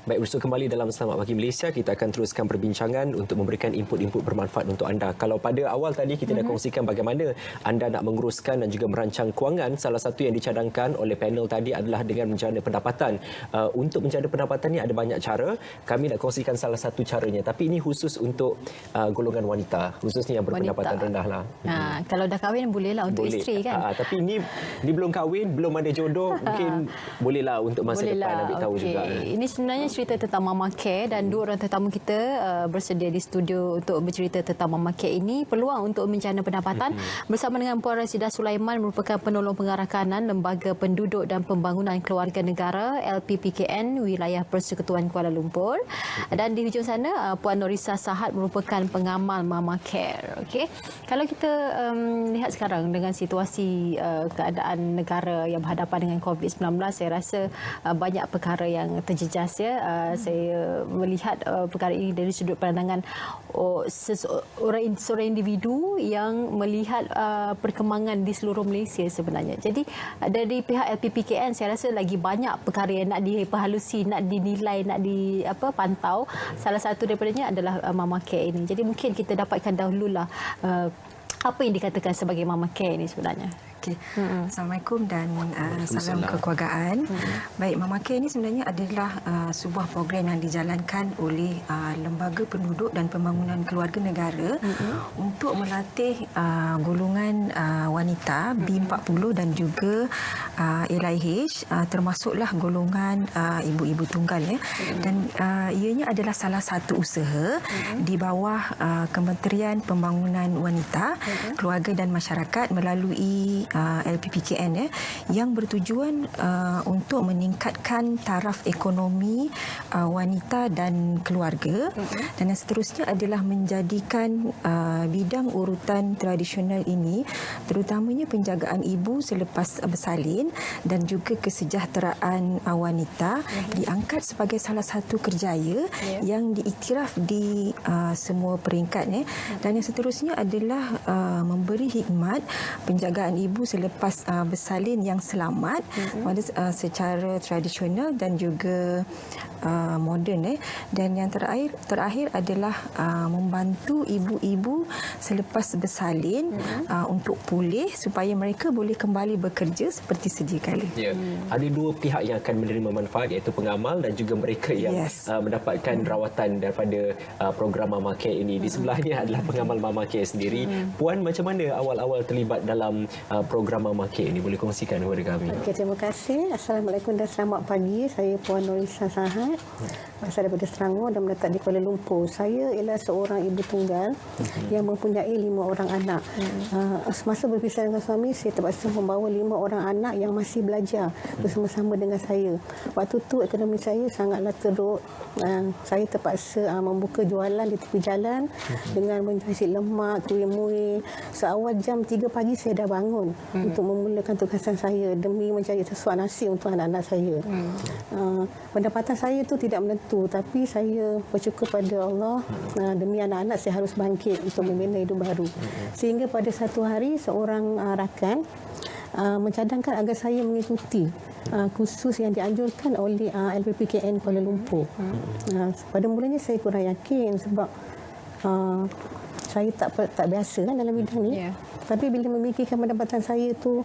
Baik, bersua kembali dalam Selamat Pagi Malaysia. Kita akan teruskan perbincangan untuk memberikan input-input bermanfaat untuk anda. Kalau pada awal tadi kita dah kongsikan bagaimana anda nak menguruskan dan juga merancang kewangan, salah satu yang dicadangkan oleh panel tadi adalah dengan menjana pendapatan. Untuk menjana pendapatan ni ada banyak cara. Kami nak kongsikan salah satu caranya. Tapi ini khusus untuk golongan wanita, khususnya yang berpendapatan rendah lah. Kalau dah kahwin bolehlah untuk isteri kan. Tapi ini belum kahwin, belum ada jodoh, mungkin bolehlah untuk masa depan ambil tahu juga. Ini sebenarnya cerita tentang Mama Care dan dua orang tetamu kita bersedia di studio untuk bercerita tentang Mama Care ini. Peluang untuk menjana pendapatan bersama dengan Puan Rasidah Sulaiman, merupakan penolong pengarah kanan Lembaga Penduduk dan Pembangunan Keluarga Negara LPPKN Wilayah Persekutuan Kuala Lumpur. Dan di hujung sana Puan Norisa Sahad, merupakan pengamal Mama Care. Okey. Kalau kita lihat sekarang dengan situasi keadaan negara yang berhadapan dengan COVID-19, saya rasa banyak perkara yang terjejas ya. Saya melihat perkara ini dari sudut pandangan seorang individu yang melihat perkembangan di seluruh Malaysia sebenarnya. Jadi dari pihak LPPKN saya rasa lagi banyak perkara yang nak diperhalusi, nak dinilai, nak dipantau. Salah satu daripadanya adalah Mama Care ini. Jadi mungkin kita dapatkan dahululah apa yang dikatakan sebagai Mama Care ini sebenarnya. Okay. Assalamualaikum dan salam kekeluargaan. Baik, Mama Care ini sebenarnya adalah sebuah program yang dijalankan oleh Lembaga Penduduk dan Pembangunan Keluarga Negara untuk melatih golongan wanita B40 dan juga LIH, termasuklah golongan ibu-ibu tunggal ya. Dan ianya adalah salah satu usaha di bawah Kementerian Pembangunan Wanita, Keluarga dan Masyarakat melalui LPPKN yang bertujuan untuk meningkatkan taraf ekonomi wanita dan keluarga, dan yang seterusnya adalah menjadikan bidang urutan tradisional ini, terutamanya penjagaan ibu selepas bersalin dan juga kesejahteraan wanita, diangkat sebagai salah satu kerjaya yang diiktiraf di semua peringkat dan yang seterusnya adalah memberi khidmat penjagaan ibu selepas bersalin yang selamat secara tradisional dan juga moden dan yang terakhir adalah membantu ibu-ibu selepas bersalin untuk pulih supaya mereka boleh kembali bekerja seperti sedia kala. Ya. Ada dua pihak yang akan menerima manfaat, iaitu pengamal dan juga mereka yang mendapatkan rawatan daripada program Mama Care ini. Di sebelahnya adalah pengamal Mama Care sendiri. Puan, macam mana awal-awal terlibat dalam program Mama Care ini? Boleh kongsikan kepada kami. Okay, terima kasih. Assalamualaikum dan selamat pagi. Saya Puan Norisa Sahad, berasal daripada Selangor dan menetap di Kuala Lumpur. Saya ialah seorang ibu tunggal yang mempunyai 5 orang anak. Semasa berpisah dengan suami, saya terpaksa membawa 5 orang anak yang masih belajar bersama-sama dengan saya. Waktu tu ekonomi saya sangatlah teruk. Saya terpaksa membuka jualan di tepi jalan dengan menjual nasi lemak, kuih muih. Seawal jam 3 pagi saya dah bangun untuk memulakan tugasan saya demi mencari sesuap nasi untuk anak-anak saya. Pendapatan saya itu tidak menentu, tapi saya bersyukur pada Allah, demi anak-anak saya harus bangkit untuk membina hidup baru. Sehingga pada satu hari seorang rakan mencadangkan agar saya mengikuti kursus yang dianjurkan oleh LPPKN Kuala Lumpur. Pada mulanya saya kurang yakin sebab saya tak biasa kan dalam bidang ni. Tapi bila memikirkan pendapatan saya tu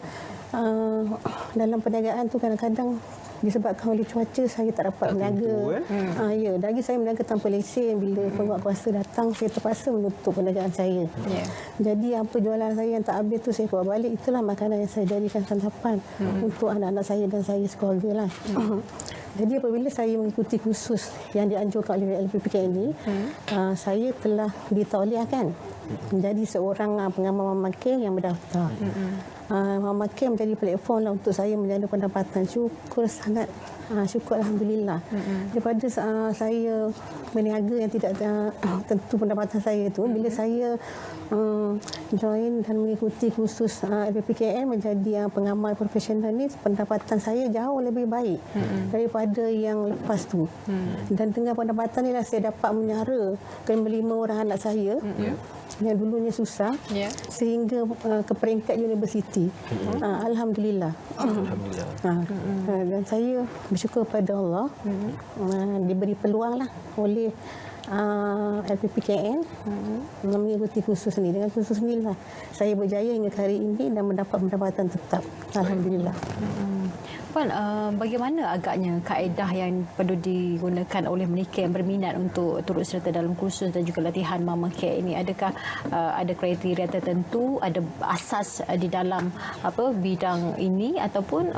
dalam perniagaan tu, kadang-kadang disebabkan oleh cuaca saya tak dapat berniaga. Lagi saya berniaga tanpa lesen. Bila penguat kuasa datang, saya terpaksa menutup perniagaan saya. Jadi apa jualan saya yang tak habis tu saya bawa balik. Itulah makanan yang saya jadikan santapan untuk anak-anak saya dan saya sekeluarga lah. Jadi apabila saya mengikuti kursus yang dianjurkan oleh LPPKN ini, saya telah ditauliahkan menjadi seorang pengamal Mama Care yang berdaftar. Mama Care menjadi platform lah untuk saya menjana pendapatan. Syukur sangat. Syukur Alhamdulillah. Daripada saya berniaga yang tidak tentu pendapatan saya itu, bila saya join dan mengikuti kursus LPPKN menjadi pengamal profesional ni, pendapatan saya jauh lebih baik daripada yang lepas tu. Dan dengan pendapatan ni lah saya dapat menyara ke-5 orang anak saya yang dulunya susah sehingga ke peringkat universiti cuti. Alhamdulillah. Alhamdulillah. Dan saya bersyukur pada Allah diberi peluang lah oleh LPPKN mengikuti kursus ni. Dengan kursus ni lah saya berjaya hingga hari ini dan mendapat pendapatan tetap. Alhamdulillah. Puan, bagaimana agaknya kaedah yang perlu digunakan oleh mereka yang berminat untuk turut serta dalam kursus dan juga latihan Mama Care ini? Adakah ada kriteria tertentu, ada asas di dalam bidang ini, ataupun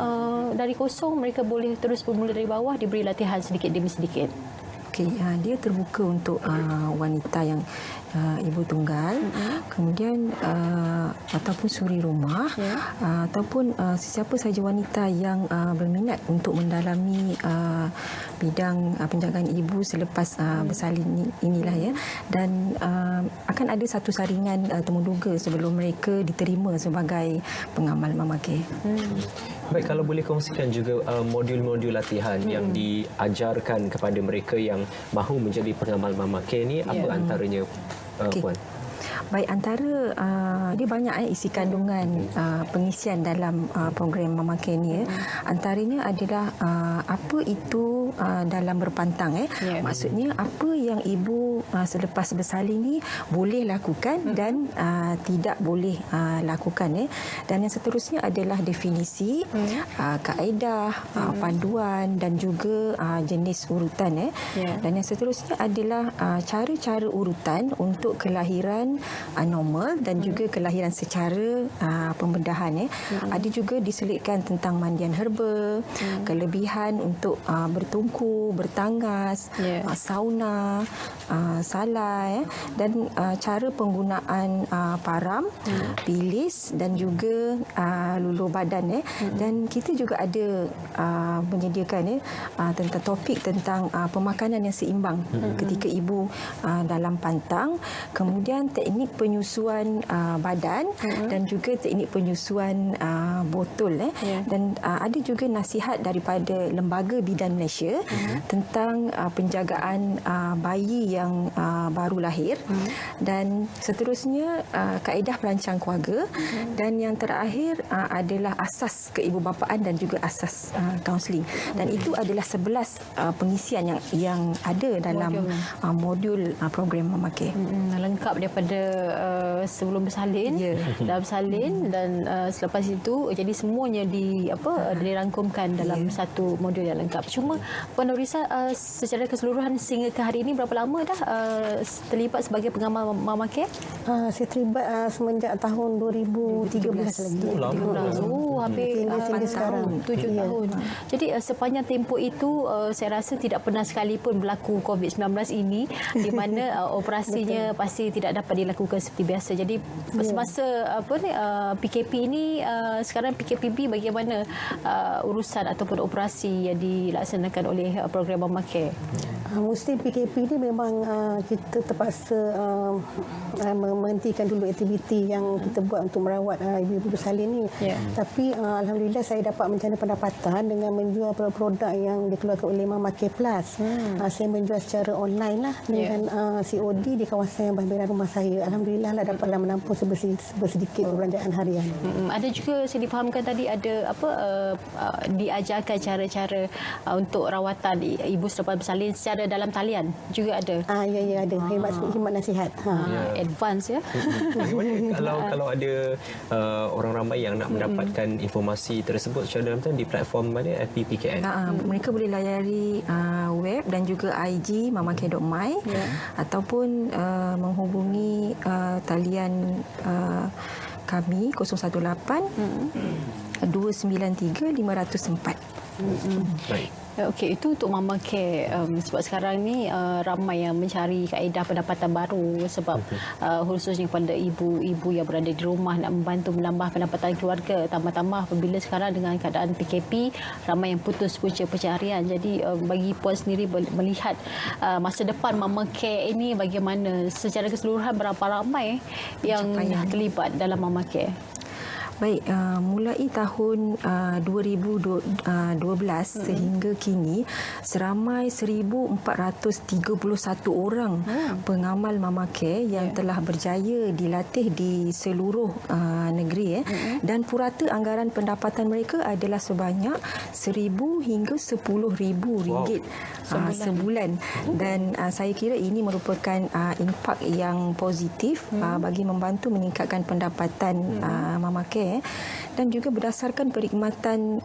dari kosong mereka boleh terus bermula dari bawah, diberi latihan sedikit demi sedikit? Okey, dia terbuka untuk wanita yang ibu tunggal, kemudian ataupun suri rumah, ataupun sesiapa sahaja wanita yang berminat untuk mendalami bidang penjagaan ibu selepas bersalin inilah ya. Dan akan ada satu saringan temuduga sebelum mereka diterima sebagai pengamal Mama Care. Baik, kalau boleh kongsikan juga modul-modul latihan yang diajarkan kepada mereka yang mahu menjadi pengamal Mama Care ni, apa antaranya, Puan? Baik, antara dia banyak isi kandungan pengisian dalam program Mama Care ni. Antaranya adalah apa itu dalam berpantang. Maksudnya apa yang ibu selepas bersalin ni boleh lakukan dan tidak boleh lakukan. Dan yang seterusnya adalah definisi, kaedah, panduan dan juga jenis urutan. Dan yang seterusnya adalah cara-cara urutan untuk kelahiran normal dan juga kelahiran secara pembedahan. Ada juga diselitkan tentang mandian herba, kelebihan untuk bertungku, bertanggas, sauna, salai, dan cara penggunaan param, bilis dan juga luluh badan. Dan kita juga ada menyediakan tentang topik tentang pemakanan yang seimbang ketika ibu dalam pantang, kemudian teknik penyusuan badan dan juga teknik penyusuan botol. Dan ada juga nasihat daripada Lembaga Bidan Malaysia tentang penjagaan bayi yang baru lahir. Dan seterusnya kaedah perancang keluarga. Dan yang terakhir adalah asas keibubapaan dan juga asas kaunseling. Dan itu adalah 11 pengisian yang ada dalam modul program Mama Care. Lengkap daripada sebelum bersalin, dah bersalin dan selepas itu, jadi semuanya dirangkumkan dalam satu modul yang lengkap. Cuma Puan Nurisa, secara keseluruhan sehingga ke hari ini berapa lama dah terlibat sebagai pengamal Mama Care? Saya terlibat semenjak tahun 2013 lagi. Hampir 7 tahun. Jadi sepanjang tempoh itu saya rasa tidak pernah sekalipun berlaku COVID-19 ini, di mana operasinya pasti tidak dapat dilakukan seperti biasa. Jadi semasa PKP ini, sekarang PKPB, bagaimana urusan ataupun operasi yang dilaksanakan oleh program Mama Care? Musim PKP ini memang kita terpaksa menghentikan dulu aktiviti yang kita buat untuk merawat ibu-ibu bersalin ni. Tapi alhamdulillah saya dapat mencari pendapatan dengan menjual produk-produk yang dikeluarkan oleh Mama Care Plus. Saya menjual secara online lah dengan COD di kawasan berhampiran rumah saya. Alhamdulillah lah dapatlah menampung sedikit perbelanjaan harian. Ada juga saya difahamkan tadi ada diajarkan cara-cara untuk rawatan ibu selepas bersalin secara dalam talian juga ada. Ya ada. Khidmat nasihat. Advance ya. Kalau ada orang ramai yang nak mendapatkan informasi tersebut secara dalam di platform mana, FPPKN? Mereka boleh layari web dan juga IG mamacare.my ataupun menghubungi talian kami 018 293 504. Baik. Okey, itu untuk Mama Care. Sebab sekarang ni ramai yang mencari kaedah pendapatan baru sebab khususnya kepada ibu-ibu yang berada di rumah nak membantu menambah pendapatan keluarga. Tambah-tambah apabila sekarang dengan keadaan PKP, ramai yang putus punca pencaharian. Jadi bagi Puan sendiri melihat masa depan Mama Care ini bagaimana, secara keseluruhan berapa ramai yang terlibat dalam Mama Care? Baik, mulai tahun 2012 sehingga kini seramai 1,431 orang pengamal Mama Care yang telah berjaya dilatih di seluruh negeri dan purata anggaran pendapatan mereka adalah sebanyak 1,000 hingga 10,000 ringgit sebulan. Dan saya kira ini merupakan impak yang positif bagi membantu meningkatkan pendapatan Mama Care dan juga berdasarkan perkhidmatan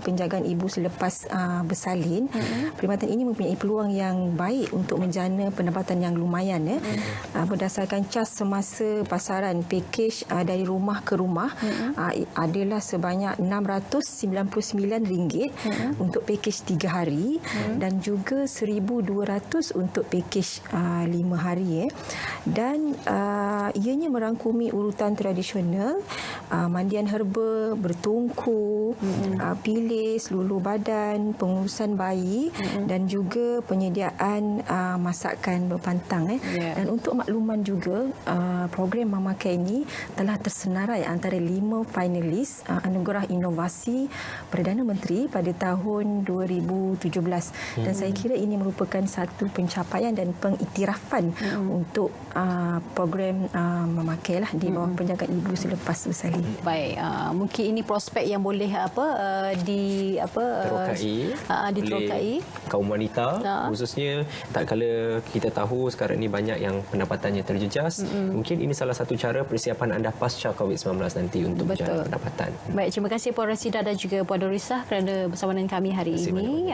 penjagaan ibu selepas bersalin. Perkhidmatan ini mempunyai peluang yang baik untuk menjana pendapatan yang lumayan berdasarkan cas semasa pasaran pakej dari rumah ke rumah adalah sebanyak RM699 untuk pakej 3 hari dan juga RM1,200 untuk pakej 5 hari dan ianya merangkumi urutan tradisional, mandian herba, bertungku, pilis, luluh badan, pengurusan bayi dan juga penyediaan masakan berpantang. Dan untuk makluman juga, program Mama Care ini telah tersenarai antara 5 finalis Anugerah Inovasi Perdana Menteri pada tahun 2017 dan saya kira ini merupakan satu pencapaian dan pengiktirafan untuk program Mama Care lah di bawah penjagaan ibu selepas bersalin. Baik, mungkin ini prospek yang boleh diterokai kaum wanita khususnya, tak kala kita tahu sekarang ini banyak yang pendapatannya terjejas. Mungkin ini salah satu cara persiapan anda pasca COVID-19 nanti untuk menjana pendapatan. Baik, terima kasih Puan Rasidah dan juga Puan Norisah kerana bersama dengan kami hari ini.